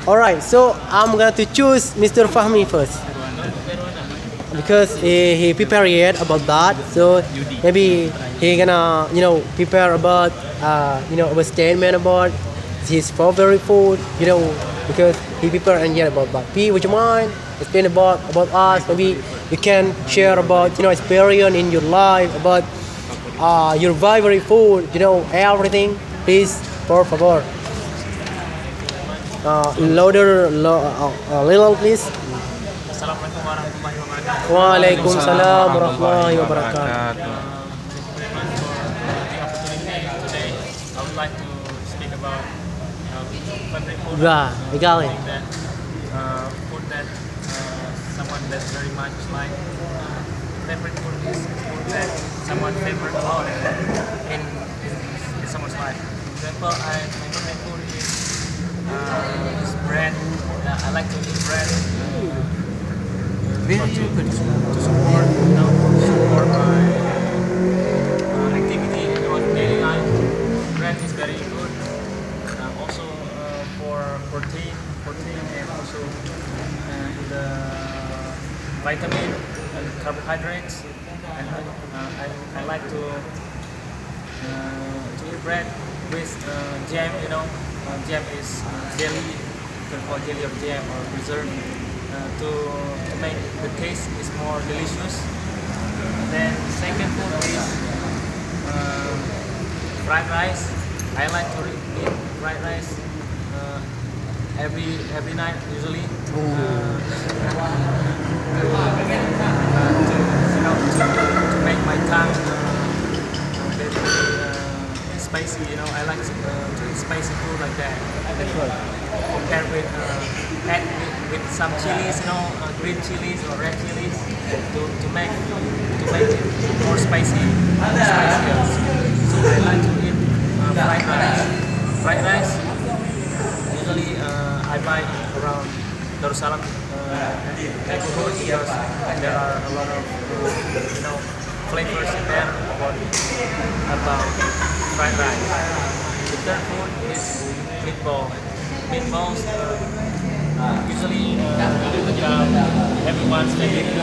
All right, so I'm going to choose Mr. Fahmi first because he prepared about that. So maybe he gonna prepare about a statement about his favorite food. Because he prepared and yet about that. P, would you mind explain about us? Maybe you can share about experience in your life about your favorite food. Everything. Please, por favor. Louder, a little, please. Assalamualaikum warahmatullahi wabarakatuh. Waalaikumsalam warahmatullahi wabarakatuh. Today, I would like to speak about favorite food. Yeah, legal. Food that someone that very much like. Favorite food is food that someone favorite a lot in someone's life. For example, my favorite food is bread. I like to eat bread. To support, support my activity in our daily life. Bread is very good. Also for protein and also the vitamin and carbohydrates. And I like to eat bread with jam. Jam is jelly. You can call jelly of jam or preserve. To make the taste is more delicious. Then second food is fried rice. I like to eat fried rice every night usually. To make my tongue very spicy. I like to eat spicy food like that. Compared with add with some chilies, green chilies or red chilies to make it more spicy, spicier. So I like to eat fried rice. Fried rice usually I buy around Darussalam neighborhood because there are a lot of flavors in there about fried rice. The third food is meatball. Meatballs usually become everyone's favorite.